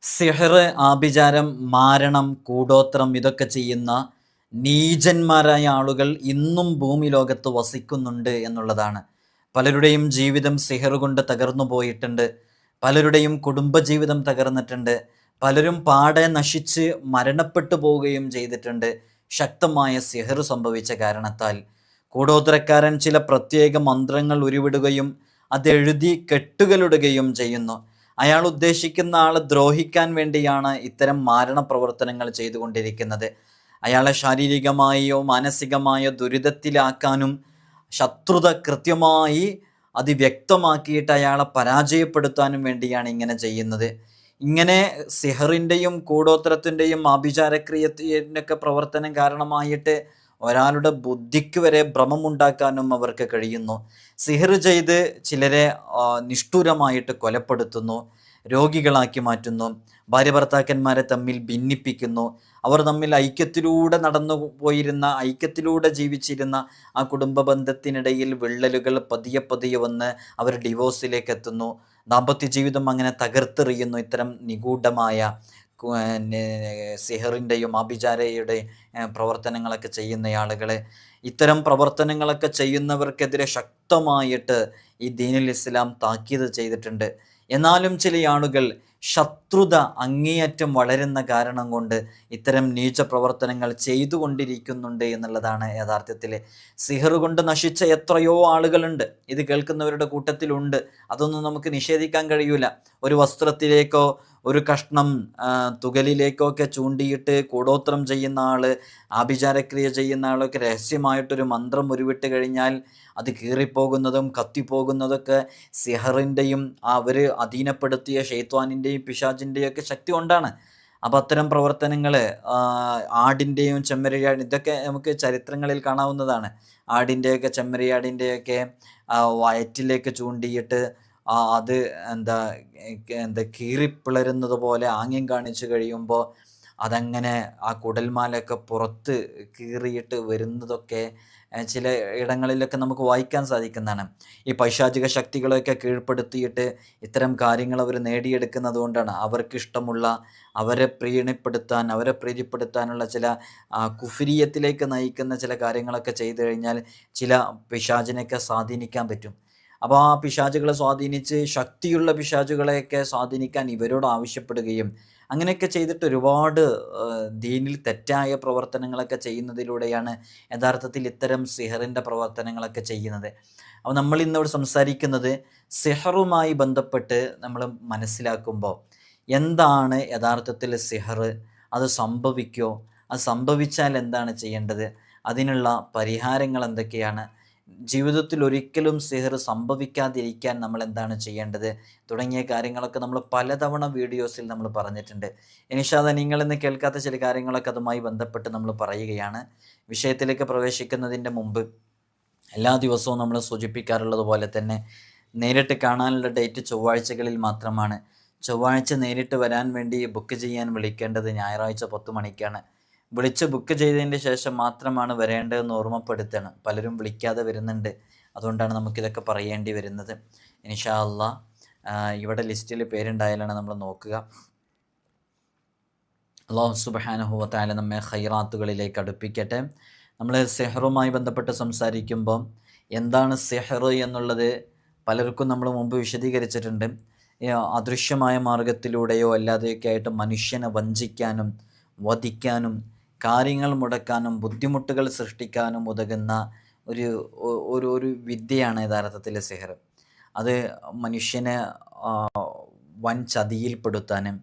സിഹർ, ആഭിചാരം, മാരണം, കൂടോത്രം ഇതൊക്കെ ചെയ്യുന്ന നീചന്മാരായ ആളുകൾ ഇന്നും ഭൂമി ലോകത്ത് വസിക്കുന്നുണ്ട് എന്നുള്ളതാണ്. പലരുടെയും ജീവിതം സിഹർ കൊണ്ട് തകർന്നു പോയിട്ടുണ്ട്. പലരുടെയും കുടുംബജീവിതം തകർന്നിട്ടുണ്ട്. പലരും പാടെ നശിച്ച് മരണപ്പെട്ടു പോവുകയും ചെയ്തിട്ടുണ്ട് ശക്തമായ സിഹർ സംഭവിച്ച കാരണത്താൽ. കൂടോത്രക്കാരൻ ചില പ്രത്യേക മന്ത്രങ്ങൾ ഉരുവിടുകയും അതെഴുതി കെട്ടുകളിടുകയും ചെയ്യുന്നു. അയാൾ ഉദ്ദേശിക്കുന്ന ആളെ ദ്രോഹിക്കാൻ വേണ്ടിയാണ് ഇത്തരം മാരണ പ്രവർത്തനങ്ങൾ ചെയ്തുകൊണ്ടിരിക്കുന്നത്. അയാളെ ശാരീരികമായോ മാനസികമായോ ദുരിതത്തിലാക്കാനും ശത്രുത കൃത്യമായി അതിവ്യക്തമാക്കിയിട്ട് അയാളെ പരാജയപ്പെടുത്താനും വേണ്ടിയാണ് ഇങ്ങനെ ചെയ്യുന്നത്. ഇങ്ങനെ സിഹറിൻ്റെയും കൂടോത്രത്തിൻ്റെയും ആഭിചാരക്രിയത്തിൻ്റെയൊക്കെ പ്രവർത്തനം കാരണമായിട്ട് ഒരാളുടെ ബുദ്ധിക്ക് വരെ ഭ്രമമുണ്ടാക്കാനും അവർക്ക് കഴിയുന്നു. സിഹർ ചെയ്ത് ചിലരെ നിഷ്ഠുരമായിട്ട് കൊലപ്പെടുത്തുന്നു, രോഗികളാക്കി മാറ്റുന്നു, ഭാര്യ ഭർത്താക്കന്മാരെ തമ്മിൽ ഭിന്നിപ്പിക്കുന്നു. അവർ തമ്മിൽ ഐക്യത്തിലൂടെ ഐക്യത്തിലൂടെ ജീവിച്ചിരുന്ന ആ കുടുംബ ബന്ധത്തിനിടയിൽ വിള്ളലുകൾ പതിയെ പതിയെ വന്ന് അവർ ഡിവോഴ്സിലേക്ക് എത്തുന്നു. ദാമ്പത്യ ജീവിതം അങ്ങനെ തകർത്തെറിയുന്നു ഇത്തരം നിഗൂഢമായ സിഹറിൻ്റെയും ആഭിചാരയുടെ പ്രവർത്തനങ്ങളൊക്കെ ചെയ്യുന്ന ആളുകൾ. ഇത്തരം പ്രവർത്തനങ്ങളൊക്കെ ചെയ്യുന്നവർക്കെതിരെ ശക്തമായിട്ട് ഈ ദീനുൽ ഇസ്ലാം താക്കീത് ചെയ്തിട്ടുണ്ട്. എന്നാലും ചില ആളുകൾ ശത്രുത അങ്ങേയറ്റം വളരുന്ന കാരണം കൊണ്ട് ഇത്തരം നീച പ്രവർത്തനങ്ങൾ ചെയ്തുകൊണ്ടിരിക്കുന്നുണ്ട് എന്നുള്ളതാണ് യഥാർത്ഥത്തിൽ. സിഹർ കൊണ്ട് നശിച്ച എത്രയോ ആളുകളുണ്ട്, ഇത് കേൾക്കുന്നവരുടെ കൂട്ടത്തിലുണ്ട്. അതൊന്നും നമുക്ക് നിഷേധിക്കാൻ കഴിയൂല. ഒരു വസ്ത്രത്തിലേക്കോ ഒരു കഷ്ണം തുകലിലേക്കോ ഒക്കെ ചൂണ്ടിയിട്ട് കൂടോത്രം ചെയ്യുന്ന ആൾ, ആഭിചാരക്രിയ ചെയ്യുന്ന ആളൊക്കെ രഹസ്യമായിട്ടൊരു മന്ത്രം ഉരുവിട്ട് കഴിഞ്ഞാൽ അത് കീറിപ്പോകുന്നതും കത്തിപ്പോകുന്നതൊക്കെ സിഹറിൻ്റെയും അവർ അധീനപ്പെടുത്തിയ ഷെയ്ത്വാനിൻ്റെയും പിശാചിൻ്റെയും ഒക്കെ ശക്തി കൊണ്ടാണ്. അപ്പം അത്തരം പ്രവർത്തനങ്ങൾ ആടിൻ്റെയും ചെമ്മരിയാട് ഇതൊക്കെ നമുക്ക് ചരിത്രങ്ങളിൽ കാണാവുന്നതാണ്. ആടിൻ്റെയൊക്കെ ചെമ്മരിയാടിൻ്റെയൊക്കെ വയറ്റിലേക്ക് ചൂണ്ടിയിട്ട് അത് എന്താ കീറിപ്പിളരുന്നത് പോലെ ആംഗ്യം കാണിച്ചു കഴിയുമ്പോൾ അതങ്ങനെ ആ കുടൽമാലൊക്കെ പുറത്ത് കീറിയിട്ട് വരുന്നതൊക്കെ ചില ഇടങ്ങളിലൊക്കെ നമുക്ക് വായിക്കാൻ സാധിക്കുന്നതാണ്. ഈ പൈശാചിക ശക്തികളെയൊക്കെ കീഴ്പ്പെടുത്തിയിട്ട് ഇത്തരം കാര്യങ്ങൾ അവർ നേടിയെടുക്കുന്നത് കൊണ്ടാണ്. അവർക്കിഷ്ടമുള്ള, അവരെ അവരെ പ്രീതിപ്പെടുത്താനുള്ള ചില കുഫിരിയത്തിലേക്ക് നയിക്കുന്ന ചില കാര്യങ്ങളൊക്കെ ചെയ്തു കഴിഞ്ഞാൽ ചില പിശാചിനെയൊക്കെ സ്വാധീനിക്കാൻ പറ്റും. അപ്പോൾ ആ പിശാചുകളെ സ്വാധീനിച്ച് ശക്തിയുള്ള പിശാചുകളെയൊക്കെ സ്വാധീനിക്കാൻ ഇവരോട് ആവശ്യപ്പെടുകയും അങ്ങനെയൊക്കെ ചെയ്തിട്ട് ഒരുപാട് ദീനിൽ തെറ്റായ പ്രവർത്തനങ്ങളൊക്കെ ചെയ്യുന്നതിലൂടെയാണ് യഥാർത്ഥത്തിൽ ഇത്തരം സിഹറിൻ്റെ പ്രവർത്തനങ്ങളൊക്കെ ചെയ്യുന്നത്. അപ്പോൾ നമ്മൾ ഇന്നിവിടെ സംസാരിക്കുന്നത് സിഹറുമായി ബന്ധപ്പെട്ട് നമ്മൾ മനസ്സിലാക്കുമ്പോൾ എന്താണ് യഥാർത്ഥത്തിൽ സിഹർ, അത് സംഭവിക്കുമോ, അത് സംഭവിച്ചാൽ എന്താണ് ചെയ്യേണ്ടത്, അതിനുള്ള പരിഹാരങ്ങൾ എന്തൊക്കെയാണ്, ജീവിതത്തിൽ ഒരിക്കലും സിഹർ സംഭവിക്കാതിരിക്കാൻ നമ്മൾ എന്താണ് ചെയ്യേണ്ടത് തുടങ്ങിയ കാര്യങ്ങളൊക്കെ നമ്മൾ പലതവണ വീഡിയോസിൽ നമ്മൾ പറഞ്ഞിട്ടുണ്ട്. ഇൻഷാ അല്ലാഹ് നിങ്ങളിന്ന് കേൾക്കാത്ത ചില കാര്യങ്ങളൊക്കെ അതുമായി ബന്ധപ്പെട്ട് നമ്മൾ പറയുകയാണ്. വിഷയത്തിലേക്ക് പ്രവേശിക്കുന്നതിൻ്റെ മുമ്പ് എല്ലാ ദിവസവും നമ്മൾ സൂചിപ്പിക്കാറുള്ളത് പോലെ തന്നെ നേരിട്ട് കാണാനുള്ള ഡേറ്റ് ചൊവ്വാഴ്ചകളിൽ മാത്രമാണ്. ചൊവ്വാഴ്ച നേരിട്ട് വരാൻ വേണ്ടി ബുക്ക് ചെയ്യാൻ വിളിക്കേണ്ടത് ഞായറാഴ്ച 10 മണിക്കാണ്. വിളിച്ച് ബുക്ക് ചെയ്തതിൻ്റെ ശേഷം മാത്രമാണ് വരേണ്ടതെന്ന് ഓർമ്മപ്പെടുത്തണം. പലരും വിളിക്കാതെ വരുന്നുണ്ട്, അതുകൊണ്ടാണ് നമുക്കിതൊക്കെ പറയേണ്ടി വരുന്നത്. ഇൻഷാ അല്ലാഹ് ഇവിടെ ലിസ്റ്റിൽ പേരുണ്ടായാലാണ് നമ്മൾ നോക്കുക. അല്ലാഹു സുബ്ഹാനഹു വ തആല നമ്മെ ഖൈറാത്തുകളിലേക്ക് അടുപ്പിക്കട്ടെ. നമ്മൾ സിഹറുമായി ബന്ധപ്പെട്ട് സംസാരിക്കുമ്പോൾ എന്താണ് സിഹർ എന്നുള്ളത് പലർക്കും നമ്മൾ മുമ്പ് വിശദീകരിച്ചിട്ടുണ്ട്. അദൃശ്യമായ മാർഗത്തിലൂടെയോ അല്ലാതെയൊക്കെ ആയിട്ട് മനുഷ്യനെ വഞ്ചിക്കാനും വധിക്കാനും കാര്യങ്ങൾ മുടക്കാനും ബുദ്ധിമുട്ടുകൾ സൃഷ്ടിക്കാനും ഉതകുന്ന ഒരു വിദ്യയാണ് യഥാർത്ഥത്തിൽ സിഹർ. അത് മനുഷ്യനെ വൻ ചതിയിൽപ്പെടുത്താനും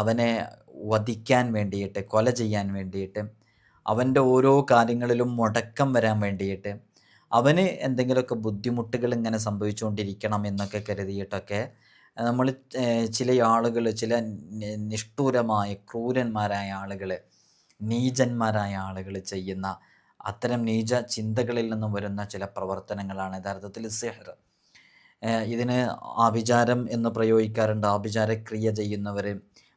അവനെ വധിക്കാൻ വേണ്ടിയിട്ട്, കൊല ചെയ്യാൻ വേണ്ടിയിട്ട്, അവൻ്റെ ഓരോ കാര്യങ്ങളിലും മുടക്കം വരാൻ വേണ്ടിയിട്ട്, അവന് എന്തെങ്കിലുമൊക്കെ ബുദ്ധിമുട്ടുകൾ ഇങ്ങനെ സംഭവിച്ചുകൊണ്ടിരിക്കണം എന്നൊക്കെ കരുതിയിട്ടൊക്കെ നമ്മൾ ചില ആളുകൾ, ചില നിഷ്ഠൂരമായ ക്രൂരന്മാരായ ആളുകൾ, നീചന്മാരായ ആളുകൾ ചെയ്യുന്ന അത്തരം നീച ചിന്തകളിൽ നിന്നും വരുന്ന ചില പ്രവർത്തനങ്ങളാണ് യഥാർത്ഥത്തിൽ സിഹർ. ഇതിന് ആഭിചാരം എന്ന് പ്രയോഗിക്കാറുണ്ട്. ആഭിചാരക്രിയ ചെയ്യുന്നവർ,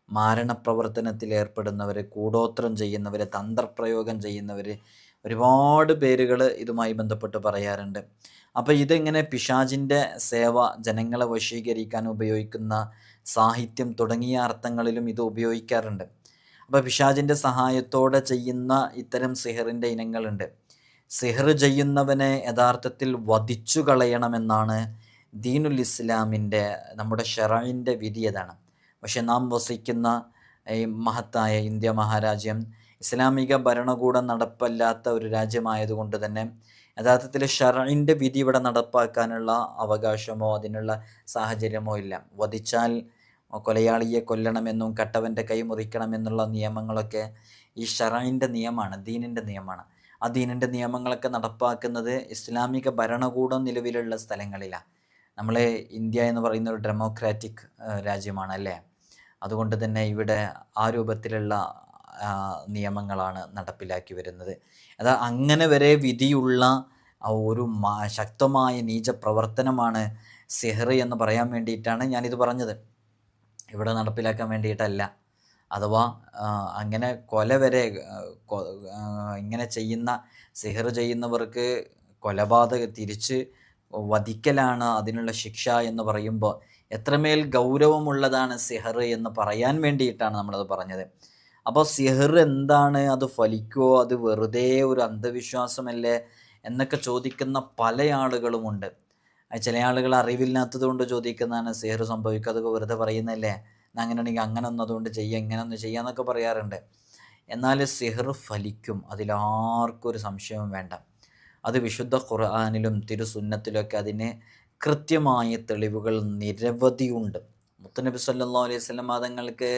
മാരണപ്രവർത്തനത്തിൽ ഏർപ്പെടുന്നവർ, കൂടോത്രം ചെയ്യുന്നവർ, തന്ത്രപ്രയോഗം ചെയ്യുന്നവർ, ഒരുപാട് പേരുകൾ ഇതുമായി ബന്ധപ്പെട്ട് പറയാറുണ്ട്. അപ്പോൾ ഇതെങ്ങനെ പിശാചിൻ്റെ സേവ, ജനങ്ങളെ വശീകരിക്കാൻ ഉപയോഗിക്കുന്ന സാഹിത്യം തുടങ്ങിയ അർത്ഥങ്ങളിലും ഇത് ഉപയോഗിക്കാറുണ്ട്. അപ്പോൾ പിശാചിൻ്റെ സഹായത്തോടെ ചെയ്യുന്ന ഇത്തരം സിഹറിൻ്റെ ഇനങ്ങളുണ്ട്. സിഹർ ചെയ്യുന്നവനെ യഥാർത്ഥത്തിൽ വധിച്ചു കളയണമെന്നാണ് ദീനുൽ ഇസ്ലാമിൻ്റെ, നമ്മുടെ ഷറഇൻ്റെ വിധി അതാണ്. പക്ഷെ നാം വസിക്കുന്ന ഈ മഹത്തായ ഇന്ത്യ മഹാരാജ്യം ഇസ്ലാമിക ഭരണകൂടം നടപ്പല്ലാത്ത ഒരു രാജ്യമായതുകൊണ്ട് തന്നെ യഥാർത്ഥത്തിൽ ഷറഇൻ്റെ വിധി ഇവിടെ നടപ്പാക്കാനുള്ള അവകാശമോ അതിനുള്ള സാഹചര്യമോ ഇല്ല. വധിച്ചാൽ കൊലയാളിയെ കൊല്ലണമെന്നും കട്ടവൻ്റെ കൈ മുറിക്കണമെന്നുള്ള നിയമങ്ങളൊക്കെ ഈ ഷറഇൻ്റെ നിയമമാണ്, ദീനിൻ്റെ നിയമമാണ്. ആ ദീനിൻ്റെ നിയമങ്ങളൊക്കെ നടപ്പാക്കുന്നത് ഇസ്ലാമിക ഭരണകൂടം നിലവിലുള്ള സ്ഥലങ്ങളിലാണ്. നമ്മളെ ഇന്ത്യ എന്ന് പറയുന്ന ഒരു ഡെമോക്രാറ്റിക് രാജ്യമാണ് അല്ലേ. അതുകൊണ്ട് തന്നെ ഇവിടെ ആ രൂപത്തിലുള്ള നിയമങ്ങളാണ് നടപ്പിലാക്കി വരുന്നത്. അതാ അങ്ങനെ വരെ വിധിയുള്ള ഒരു ശക്തമായ നീച പ്രവർത്തനമാണ് സിഹർ എന്ന് പറയാൻ വേണ്ടിയിട്ടാണ് ഞാനിത് പറഞ്ഞത്, ഇവിടെ നടപ്പിലാക്കാൻ വേണ്ടിയിട്ടല്ല. അഥവാ അങ്ങനെ കൊല വരെ ഇങ്ങനെ ചെയ്യുന്ന സിഹർ ചെയ്യുന്നവർക്ക് കൊലപാതകം തിരിച്ച് വധിക്കലാണ് അതിനുള്ള ശിക്ഷ എന്ന് പറയുമ്പോൾ എത്രമേൽ ഗൗരവമുള്ളതാണ് സിഹർ എന്ന് പറയാൻ വേണ്ടിയിട്ടാണ് നമ്മളത് പറഞ്ഞത്. അപ്പോൾ സിഹർ എന്താണ്, അത് ഫലിക്കുമോ, അത് വെറുതെ ഒരു അന്ധവിശ്വാസമല്ലേ എന്നൊക്കെ ചോദിക്കുന്ന പല ആളുകളുമുണ്ട്. ചില ആളുകൾ അറിവില്ലാത്തത് കൊണ്ട് ചോദിക്കുന്നതാണ് സിഹർ സംഭവിക്കുക, അതൊക്കെ വെറുതെ പറയുന്നല്ലേ, അങ്ങനെയാണെങ്കിൽ അങ്ങനെ ഒന്നതുകൊണ്ട് ചെയ്യുക, ഇങ്ങനെ ഒന്ന് ചെയ്യാന്നൊക്കെ പറയാറുണ്ട്. എന്നാൽ സിഹർ ഫലിക്കും, അതിലാർക്കും ഒരു സംശയവും വേണ്ട. അത് വിശുദ്ധ ഖുർആനിലും തിരുസുന്നത്തിലൊക്കെ അതിന് കൃത്യമായ തെളിവുകൾ നിരവധിയുണ്ട്. മുത്തുനബി സല്ലല്ലാഹു അലൈഹി വസല്ലം തങ്ങൾക്ക്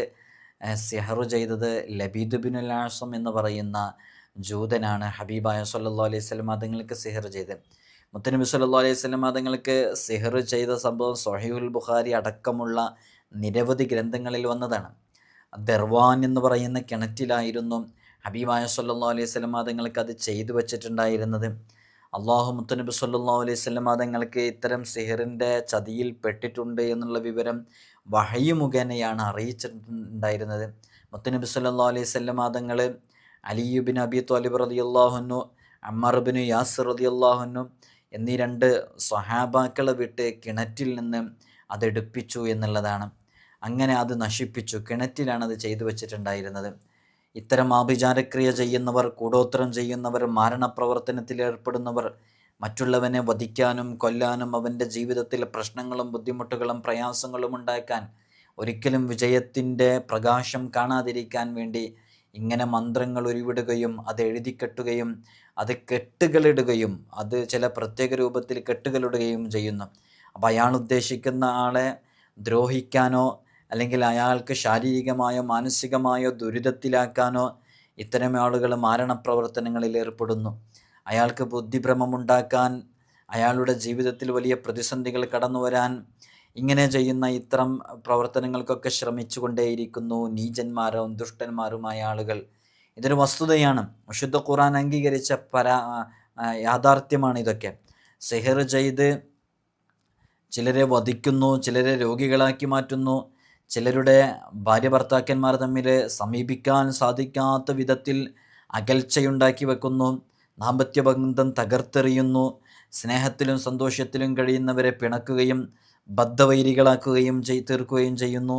സിഹർ ചെയ്തത് ലബീദ് ബിനുൽ ആസം എന്ന് പറയുന്ന ജൂതനാണ് ഹബീബായ സല്ലല്ലാഹു അലൈഹി വസല്ലം തങ്ങൾക്ക് സിഹർ ചെയ്ത്. മുത്തുനബി സല്ലല്ലാഹു അലൈഹി വസല്ലം തങ്ങൾക്ക് സിഹർ ചെയ്ത സംഭവം സ്വഹീഹുൽ ബുഖാരി അടക്കമുള്ള നിരവധി ഗ്രന്ഥങ്ങളിൽ വന്നതാണ്. ദർവാൻ എന്ന് പറയുന്ന കിണറ്റിലായിരുന്നു ഹബീബായ സല്ലല്ലാഹു അലൈഹി വസല്ലം തങ്ങൾക്ക് അത് ചെയ്തു വച്ചിട്ടുണ്ടായിരുന്നത്. അള്ളാഹു മുത്തുനബി സല്ലല്ലാഹു അലൈഹി വസല്ലം തങ്ങൾക്ക് ഇത്തരം സിഹറിൻ്റെ ചതിയിൽ പെട്ടിട്ടുണ്ട് എന്നുള്ള വിവരം വഹയ് മുഖേനയാണ് അറിയിച്ചിട്ടുണ്ടായിരുന്നത്. മുത്തുനബി സല്ലല്ലാഹു അലൈഹി വസല്ലം തങ്ങൾ അലി ഇബ്നു അബി ത്വാലിബ് റളിയല്ലാഹു അൻഹു, അമ്മാർ ഇബ്നു യാസിർ റളിയല്ലാഹു അൻഹു എന്നീ 2 സ്വഹാബാക്കളെ വിട്ട് കിണറ്റിൽ നിന്ന് അതെടുപ്പിച്ചു എന്നുള്ളതാണ്. അങ്ങനെ അത് നശിപ്പിച്ചു, കിണറ്റിലാണ് അത് ചെയ്തു വച്ചിട്ടുണ്ടായിരുന്നത്. ഇത്തരം ആഭിചാരക്രിയ ചെയ്യുന്നവർ, കൂടോത്രം ചെയ്യുന്നവർ, മാരണപ്രവർത്തനത്തിൽ ഏർപ്പെടുന്നവർ, മറ്റുള്ളവനെ വധിക്കാനും കൊല്ലാനും അവൻ്റെ ജീവിതത്തിൽ പ്രശ്നങ്ങളും ബുദ്ധിമുട്ടുകളും പ്രയാസങ്ങളും ഉണ്ടാക്കാൻ, ഒരിക്കലും വിജയത്തിൻ്റെ പ്രകാശം കാണാതിരിക്കാൻ വേണ്ടി ഇങ്ങനെ മന്ത്രങ്ങൾ ഉരുവിടുകയും അത് എഴുതിക്കെട്ടുകയും അത് കെട്ടുകളിടുകയും അത് ചില പ്രത്യേക രൂപത്തിൽ കെട്ടുകളിടുകയും ചെയ്യുന്നു. അപ്പോൾ അയാൾ ഉദ്ദേശിക്കുന്ന ആളെ ദ്രോഹിക്കാനോ അല്ലെങ്കിൽ അയാൾക്ക് ശാരീരികമായോ മാനസികമായോ ദുരിതത്തിലാക്കാനോ ഇത്തരം ആളുകൾ മാരണപ്രവർത്തനങ്ങളിൽ ഏർപ്പെടുന്നു. അയാൾക്ക് ബുദ്ധിഭ്രമമുണ്ടാക്കാൻ, അയാളുടെ ജീവിതത്തിൽ വലിയ പ്രതിസന്ധികൾ കടന്നു വരാൻ ഇങ്ങനെ ചെയ്യുന്ന ഇത്തരം പ്രവർത്തനങ്ങൾക്കൊക്കെ ശ്രമിച്ചു കൊണ്ടേയിരിക്കുന്നു നീചന്മാരും ദുഷ്ടന്മാരുമായ ആളുകൾ. ഇതൊരു വസ്തുതയാണ്, വിശുദ്ധ ഖുർആൻ അംഗീകരിച്ച യാഥാർത്ഥ്യമാണ് ഇതൊക്കെ. സിഹർ ചെയ്ത് ചിലരെ വധിക്കുന്നു, ചിലരെ രോഗികളാക്കി മാറ്റുന്നു, ചിലരുടെ ഭാര്യ ഭർത്താക്കന്മാർ തമ്മിൽ സമീപിക്കാൻ സാധിക്കാത്ത വിധത്തിൽ അകൽച്ചയുണ്ടാക്കി വെക്കുന്നു, ദാമ്പത്യബന്ധം തകർത്തെറിയുന്നു, സ്നേഹത്തിലും സന്തോഷത്തിലും കഴിയുന്നവരെ പിണക്കുകയും ബദ്ധവൈരികളാക്കുകയും തീർക്കുകയും ചെയ്യുന്നു.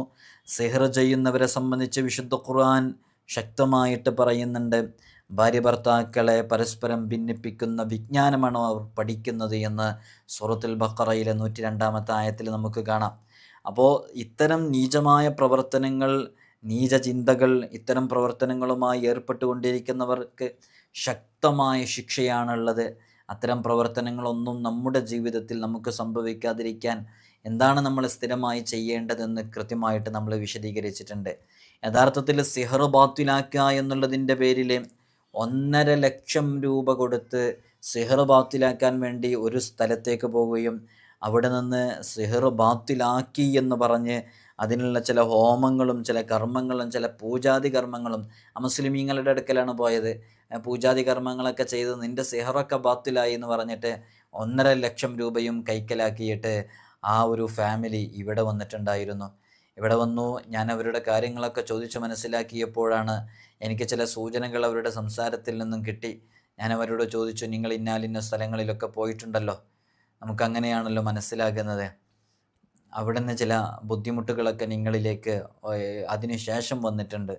സിഹർ ചെയ്യുന്നവരെ സംബന്ധിച്ച് വിശുദ്ധ ഖുർആൻ ശക്തമായിട്ട് പറയുന്നുണ്ട്, ഭാര്യ ഭർത്താക്കളെ പരസ്പരം ഭിന്നിപ്പിക്കുന്ന വിജ്ഞാനമാണോ അവർ പഠിക്കുന്നത് എന്ന് സൂറത്തുൽ ബഖറയിലെ 102-ാമത്തെ ആയത്തിൽ നമുക്ക് കാണാം. അപ്പോൾ ഇത്തരം നീചമായ പ്രവർത്തനങ്ങൾ, നീച ചിന്തകൾ, ഇത്തരം പ്രവർത്തനങ്ങളുമായി ഏർപ്പെട്ടുകൊണ്ടിരിക്കുന്നവർക്ക് ശക്തമായ ശിക്ഷയാണുള്ളത്. അത്തരം പ്രവർത്തനങ്ങളൊന്നും നമ്മുടെ ജീവിതത്തിൽ നമുക്ക് സംഭവിക്കാതിരിക്കാൻ എന്താണ് നമ്മൾ സ്ഥിരമായി ചെയ്യേണ്ടതെന്ന് കൃത്യമായിട്ട് നമ്മൾ വിശദീകരിച്ചിട്ടുണ്ട്. യഥാർത്ഥത്തിൽ സിഹർ ബാത്തിലാക്കുക എന്നുള്ളതിൻ്റെ പേരിൽ 1.5 ലക്ഷം രൂപ കൊടുത്ത് സിഹർ ബാത്തിലാക്കാൻ വേണ്ടി ഒരു സ്ഥലത്തേക്ക് പോവുകയും അവിടെ നിന്ന് സിഹർ ബാത്തിലാക്കി എന്ന് പറഞ്ഞ് അതിനുള്ള ചില ഹോമങ്ങളും ചില കർമ്മങ്ങളും ചില പൂജാതി കർമ്മങ്ങളും മുസ്ലിമീങ്ങളുടെ അടുക്കലാണ് പോയത്. പൂജാതി കർമ്മങ്ങളൊക്കെ ചെയ്ത് നിൻ്റെ സിഹറൊക്കെ ബാത്തിലായി എന്ന് പറഞ്ഞിട്ട് 1.5 ലക്ഷം രൂപയും കൈക്കലാക്കിയിട്ട് ആ ഒരു ഫാമിലി ഇവിടെ വന്നിട്ടുണ്ടായിരുന്നു. ഇവിടെ വന്നു, ഞാൻ അവരുടെ കാര്യങ്ങളൊക്കെ ചോദിച്ചു മനസ്സിലാക്കിയപ്പോഴാണ് എനിക്ക് ചില സൂചനകൾ അവരുടെ സംസാരത്തിൽ നിന്നും കിട്ടി. ഞാൻ അവരോട് ചോദിച്ചു, നിങ്ങൾ ഇന്നാലിന്ന സ്ഥലങ്ങളിലൊക്കെ പോയിട്ടുണ്ടല്ലോ, നമുക്കങ്ങനെയാണല്ലോ മനസ്സിലാകുന്നത്. അവിടുന്ന് ചില ബുദ്ധിമുട്ടുകളൊക്കെ നിങ്ങളിലേക്ക് അതിനുശേഷം വന്നിട്ടുണ്ട്,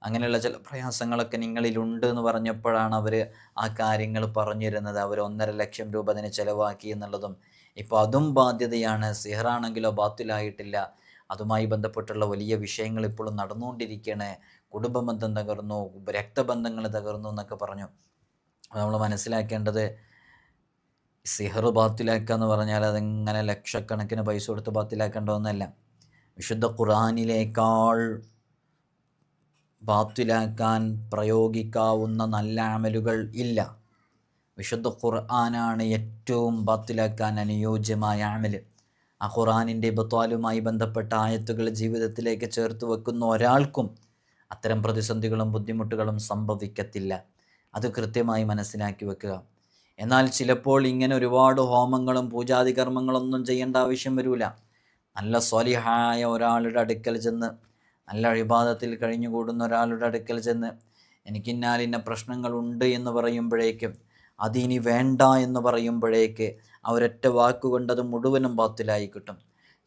അങ്ങനെയുള്ള ചില പ്രയാസങ്ങളൊക്കെ നിങ്ങളിലുണ്ട് എന്ന് പറഞ്ഞപ്പോഴാണ് അവർ ആ കാര്യങ്ങൾ പറഞ്ഞിരുന്നത്. അവർ 1,50,000 രൂപ അതിന് ചിലവാക്കി എന്നുള്ളതും. ഇപ്പോൾ അതും ബാധ്യതയാണ്. സിഹറാണെങ്കിലോ ബാത്തിലായിട്ടില്ല. അതുമായി ബന്ധപ്പെട്ടുള്ള വലിയ വിഷയങ്ങൾ ഇപ്പോഴും നടന്നുകൊണ്ടിരിക്കുകയാണ്. കുടുംബബന്ധം തകർന്നു, രക്തബന്ധങ്ങൾ തകർന്നു എന്നൊക്കെ പറഞ്ഞു. നമ്മൾ മനസ്സിലാക്കേണ്ടത്, സിഹർ ബാത്തിലാക്കുക എന്ന് പറഞ്ഞാൽ അതിങ്ങനെ ലക്ഷക്കണക്കിന് പൈസ കൊടുത്ത് ബാത്തിലാക്കേണ്ട ഒന്നല്ല. വിശുദ്ധ ഖുർആനിലേക്കാൾ ബാത്തിലാക്കാൻ പ്രയോഗിക്കാവുന്ന നല്ല അമലുകൾ ഇല്ല. വിശുദ്ധ ഖുർആനാണ് ഏറ്റവും ബാത്തിലാക്കാൻ അനുയോജ്യമായ അമൽ. ആ ഖുർആനിൻ്റെ ഇബ്താലുമായി ബന്ധപ്പെട്ട ആയത്തുകൾ ജീവിതത്തിലേക്ക് ചേർത്ത് വെക്കുന്ന ഒരാൾക്കും അത്തരം പ്രതിസന്ധികളും ബുദ്ധിമുട്ടുകളും സംഭവിക്കത്തില്ല. അത് കൃത്യമായി മനസ്സിലാക്കി വെക്കുക. എന്നാൽ ചിലപ്പോൾ ഇങ്ങനെ ഒരുപാട് ഹോമങ്ങളും പൂജാതി കർമ്മങ്ങളൊന്നും ചെയ്യേണ്ട ആവശ്യം വരില്ല. നല്ല സ്വാലിഹായ ഒരാളുടെ അടുക്കൽ ചെന്ന്, നല്ല ഇബാദത്തിൽ കഴിഞ്ഞുകൂടുന്ന ഒരാളുടെ അടുക്കൽ ചെന്ന് എനിക്കിന്നാലിന്ന പ്രശ്നങ്ങളുണ്ട് എന്ന് പറയുമ്പോഴേക്കും, അതിനി വേണ്ട എന്ന് പറയുമ്പോഴേക്ക് ആ ഒരൊറ്റ വാക്കുകൊണ്ട് അത് മുഴുവനും ബാത്തിലായി കിട്ടും.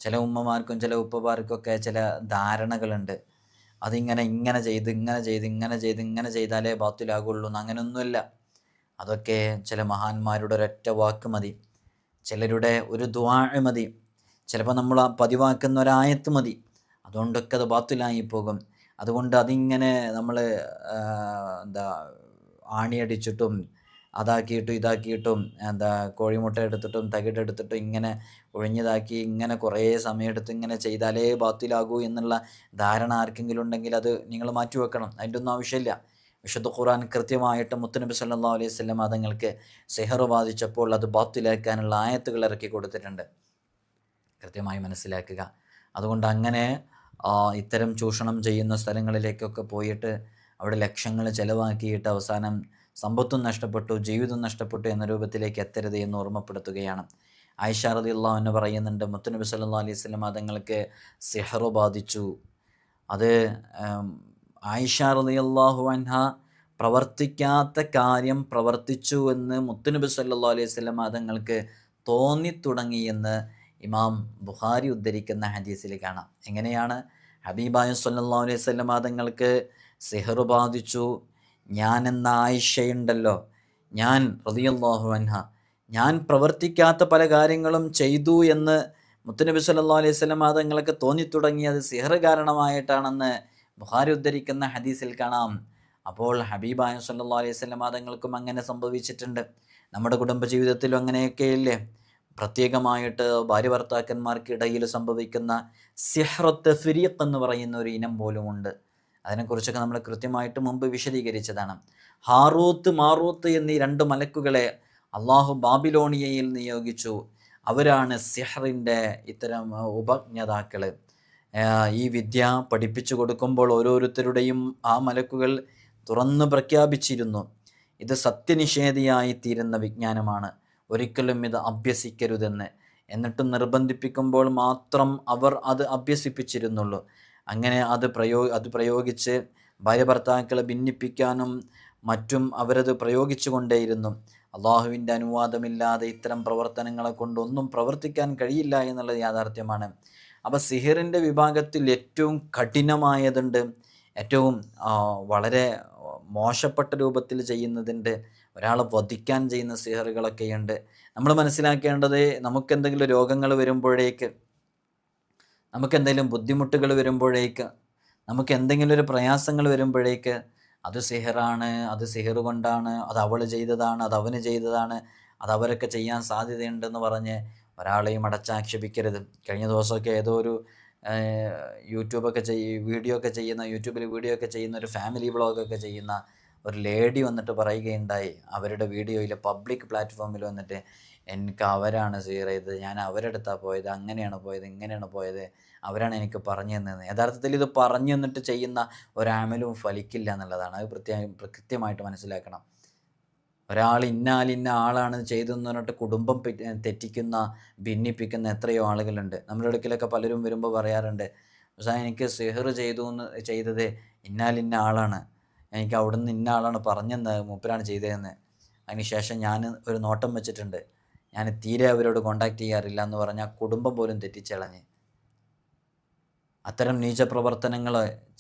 ചില ഉമ്മമാർക്കും ചില ഉപ്പമാർക്കൊക്കെ ചില ധാരണകളുണ്ട്. ഇങ്ങനെ ചെയ്താലേ ബാത്തിലാകുള്ളൂ എന്ന്. അങ്ങനെയൊന്നുമില്ല. അതൊക്കെ ചില മഹാന്മാരുടെ ഒരൊറ്റ വാക്ക് മതി, ചിലരുടെ ഒരു ദുആ മതി, ചിലപ്പോൾ നമ്മൾ പതിവാക്കുന്ന ഒരായത്ത് മതി. അതുകൊണ്ടൊക്കെ അത് ബാത്തിലായി പോകും. അതുകൊണ്ട് അതിങ്ങനെ നമ്മൾ ആണിയടിച്ചിട്ടും അതാക്കിയിട്ടും ഇതാക്കിയിട്ടും കോഴിമുട്ട എടുത്തിട്ടും തകിടെടുത്തിട്ടും ഇങ്ങനെ ഒഴിഞ്ഞതാക്കി ഇങ്ങനെ കുറേ സമയമെടുത്ത് ഇങ്ങനെ ചെയ്താലേ ബാത്തിലാകൂ എന്നുള്ള ധാരണ ആർക്കെങ്കിലും ഉണ്ടെങ്കിൽ അത് നിങ്ങൾ മാറ്റിവെക്കണം. അതിൻ്റെ ഒന്നും ആവശ്യമില്ല. വിശുദ്ധ ഖുർആൻ കൃത്യമായിട്ട് മുത്തുനബി സല്ലല്ലാഹു അലൈഹി വസല്ലം തങ്ങൾക്ക് സിഹർ ബാധിച്ചപ്പോൾ അത് ബാത്തിലാക്കാനുള്ള ആയത്തുകൾ ഇറക്കി കൊടുത്തിട്ടുണ്ട്. കൃത്യമായി മനസ്സിലാക്കുക. അതുകൊണ്ട് അങ്ങനെ ഇത്തരം ചൂഷണം ചെയ്യുന്ന സ്ഥലങ്ങളിലേക്കൊക്കെ പോയിട്ട് അവിടെ ലക്ഷങ്ങൾ ചിലവാക്കിയിട്ട് അവസാനം സമ്പത്തും നഷ്ടപ്പെട്ടു, ജീവിതം നഷ്ടപ്പെട്ടു എന്ന രൂപത്തിലേക്ക് എത്തരുത് എന്ന് ഓർമ്മപ്പെടുത്തുകയാണ്. ആയിഷ റളിയല്ലാഹു അൻഹ പറയുന്നുണ്ട്, മുത്തുനബി സല്ലല്ലാഹു അലൈഹി വസല്ലം തങ്ങൾക്ക് സിഹർ ബാധിച്ചു. അത് ആയിഷ റളിയല്ലാഹു അൻഹ പ്രവർത്തിക്കാത്ത കാര്യം പ്രവർത്തിച്ചു എന്ന് മുത്തുനബി സല്ലല്ലാഹു അലൈഹി വസല്ലം തങ്ങൾക്ക് തോന്നിത്തുടങ്ങിയെന്ന് ഇമാം ബുഖാരി ഉദ്ധരിക്കുന്ന ഹദീസിൽ കാണാം. എങ്ങനെയാണ്? ഹബീബായ സല്ലല്ലാഹു അലൈഹി വസല്ലം തങ്ങൾക്ക് സിഹർ ബാധിച്ചു. ഞാൻ എന്ന ആയിഷയുണ്ടല്ലോ, ഞാൻ റളിയല്ലാഹു അൻഹ, ഞാൻ പ്രവർത്തിക്കാത്ത പല കാര്യങ്ങളും ചെയ്തു എന്ന് മുത്തുനബി സല്ലല്ലാഹു അലൈഹി വസല്ലം തങ്ങൾക്ക് തോന്നിത്തുടങ്ങിയത് സിഹർ കാരണമായിട്ടാണെന്ന് ബുഖാരി ഉദ്ധരിക്കുന്ന ഹദീസിൽ കാണാം. അപ്പോൾ ഹബീബായ സല്ലല്ലാഹു അലൈഹി വസല്ലം തങ്ങൾക്കും അങ്ങനെ സംഭവിച്ചിട്ടുണ്ട്. നമ്മുടെ കുടുംബജീവിതത്തിലും അങ്ങനെയൊക്കെയില്ലേ? പ്രത്യേകമായിട്ട് ഭാര്യ ഭർത്താക്കന്മാർക്കിടയിൽ സംഭവിക്കുന്ന സിഹ്ർ തഫ്രീഖ് എന്ന് പറയുന്ന ഒരു ഇനം പോലുമുണ്ട്. അതിനെക്കുറിച്ചൊക്കെ നമ്മൾ കൃത്യമായിട്ട് മുമ്പ് വിശദീകരിച്ചതാണ്. ഹാറൂത്ത് മാറൂത്ത് എന്നീ 2 മലക്കുകളെ അള്ളാഹു ബാബിലോണിയയിൽ നിയോഗിച്ചു. അവരാണ് സിഹ്റിൻ്റെ ഇത്തരം ഉപജ്ഞാതാക്കൾ. ഈ വിദ്യ പഠിപ്പിച്ചു കൊടുക്കുമ്പോൾ ഓരോരുത്തരുടെയും ആ മലക്കുകൾ തുറന്നു പ്രഖ്യാപിച്ചിരുന്നു, ഇത് സത്യനിഷേധിയായി തീരുന്ന വിജ്ഞാനമാണ്, ഒരിക്കലും ഇത് അഭ്യസിക്കരുതെന്ന്. എന്നിട്ടും നിർബന്ധിപ്പിക്കുമ്പോൾ മാത്രം അവർ അത് അഭ്യസിപ്പിച്ചിരുന്നുള്ളൂ. അങ്ങനെ അത് പ്രയോഗിച്ച് ഭാര്യ ഭർത്താക്കളെ ഭിന്നിപ്പിക്കാനും മറ്റും അവരത് പ്രയോഗിച്ചു കൊണ്ടേയിരുന്നു. അള്ളാഹുവിൻ്റെ അനുവാദമില്ലാതെ ഇത്തരം പ്രവർത്തനങ്ങളെ കൊണ്ടൊന്നും പ്രവർത്തിക്കാൻ കഴിയില്ല എന്നുള്ളത് യാഥാർത്ഥ്യമാണ്. അപ്പോൾ സിഹിറിൻ്റെ വിഭാഗത്തിൽ ഏറ്റവും കഠിനമായതുണ്ട്, ഏറ്റവും വളരെ മോശപ്പെട്ട രൂപത്തിൽ ചെയ്യുന്നതുണ്ട്, ഒരാളെ വധിക്കാൻ ചെയ്യുന്ന സിഹറുകളൊക്കെയുണ്ട്. നമ്മൾ മനസ്സിലാക്കേണ്ടത്, നമുക്കെന്തെങ്കിലും രോഗങ്ങൾ വരുമ്പോഴേക്ക്, നമുക്കെന്തെങ്കിലും ബുദ്ധിമുട്ടുകൾ വരുമ്പോഴേക്ക്, നമുക്ക് എന്തെങ്കിലും ഒരു പ്രയാസങ്ങൾ വരുമ്പോഴേക്ക് അത് സിഹറാണ്, അത് സിഹർ കൊണ്ടാണ്, അത് അവൾ ചെയ്തതാണ്, അത് അവന് ചെയ്തതാണ്, അത് അവരൊക്കെ ചെയ്യാൻ സാധ്യതയുണ്ടെന്ന് പറഞ്ഞ് ഒരാളെയും അടച്ചാക്ഷേപിക്കരുത്. കഴിഞ്ഞ ദിവസമൊക്കെ ഏതോ ഒരു യൂട്യൂബിൽ വീഡിയോ ഒക്കെ ചെയ്യുന്ന ഒരു ഫാമിലി വ്ളോഗൊക്കെ ചെയ്യുന്ന ഒരു ലേഡി വന്നിട്ട് പറയുകയുണ്ടായി, അവരുടെ വീഡിയോയിൽ പബ്ലിക് പ്ലാറ്റ്ഫോമിൽ വന്നിട്ട്, എനിക്ക് അവരാണ് സിഹർ ചെയ്തത്, ഞാൻ അവരെടുത്താണ് പോയത്, അങ്ങനെയാണ് പോയത്, ഇങ്ങനെയാണ് പോയത്, അവരാണ് എനിക്ക് പറഞ്ഞു തന്നത്. യഥാർത്ഥത്തിൽ ഇത് പറഞ്ഞു തന്നിട്ട് ചെയ്യുന്ന ഒരമലും ഫലിക്കില്ല എന്നുള്ളതാണ്. അത് കൃത്യമായിട്ട് മനസ്സിലാക്കണം. ഒരാൾ ഇന്ന ആളാണ് ചെയ്തതെന്ന് പറഞ്ഞിട്ട് കുടുംബം തെറ്റിക്കുന്ന, ഭിന്നിപ്പിക്കുന്ന എത്രയോ ആളുകളുണ്ട്. നമ്മുടെ ഇടയ്ക്കിലൊക്കെ പലരും വരുമ്പോൾ പറയാറുണ്ട്, പക്ഷേ എനിക്ക് സിഹർ ചെയ്തത് ഇന്ന ആളാണ്, എനിക്ക് അവിടുന്ന് ഇന്ന ആളാണ് പറഞ്ഞെന്ന്, മൂപ്പരാണ് ചെയ്തതെന്ന്. അതിനുശേഷം ഞാൻ ഒരു നോട്ടം വെച്ചിട്ടുണ്ട്, ഞാൻ തീരെ അവരോട് കോണ്ടാക്ട് ചെയ്യാറില്ല എന്ന് പറഞ്ഞാൽ കുടുംബം പോലും തെറ്റിച്ചളഞ്ഞ്. അത്തരം നീച പ്രവർത്തനങ്ങൾ